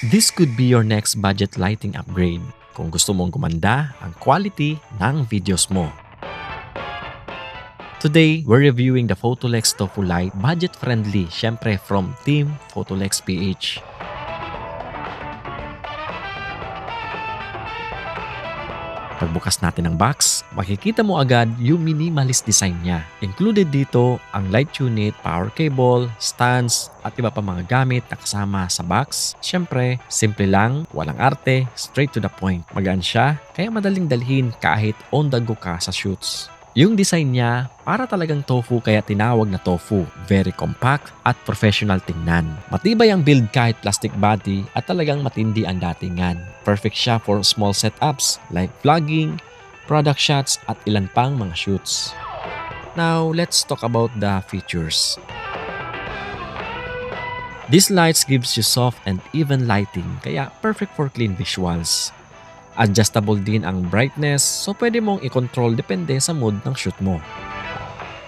This could be your next budget lighting upgrade kung gusto mong gumanda ang quality ng videos mo. Today, we're reviewing the Photolex Tofu Light budget-friendly, syempre from Team Photolex PH. Pagbukas natin ng box, makikita mo agad yung minimalist design niya. Included dito ang light unit, power cable, stands, at iba pa mga gamit na kasama sa box. Siyempre, simple lang, walang arte, straight to the point. Magaan siya, kaya madaling dalhin kahit on the go ka sa shoots. Yung design niya, para talagang tofu kaya tinawag na tofu. Very compact at professional tingnan. Matibay ang build kahit plastic body at talagang matindi ang datingan. Perfect siya for small setups like vlogging, product shots at ilan pang mga shoots. Now, let's talk about the features. These lights gives you soft and even lighting kaya perfect for clean visuals. Adjustable din ang brightness so pwede mong i-control depende sa mood ng shoot mo.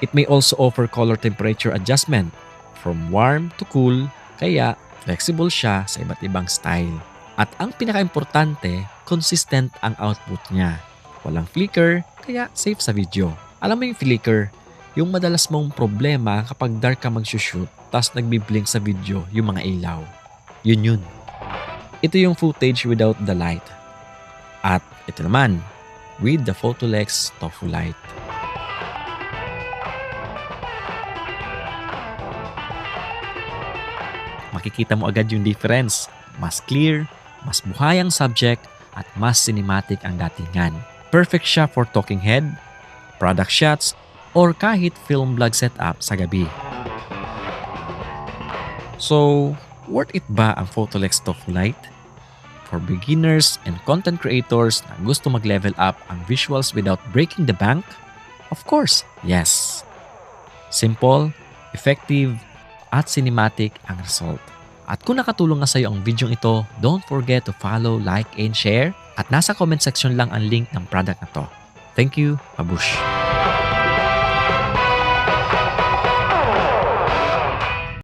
It may also offer color temperature adjustment from warm to cool kaya flexible siya sa iba't ibang style. At ang pinaka-importante, consistent ang output niya. Walang flicker kaya safe sa video. Alam mo yung flicker, yung madalas mong problema kapag dark ka mag-shoot tas nagbi-blink sa video yung mga ilaw. Yun. Ito yung footage without the light. At ito naman, with the Photolex Tofu Light. Makikita mo agad yung difference. Mas clear, mas buhay ang subject, at mas cinematic ang datingan. Perfect siya for talking head, product shots, or kahit film vlog setup sa gabi. So, worth it ba ang Photolex Tofu Light? For beginners and content creators na gusto mag-level up ang visuals without breaking the bank? Of course, yes. Simple, effective, at cinematic ang result. At kung nakatulong nga sa'yo ang video ito, don't forget to follow, like, and share. At nasa comment section lang ang link ng product na to. Thank you, Mabush!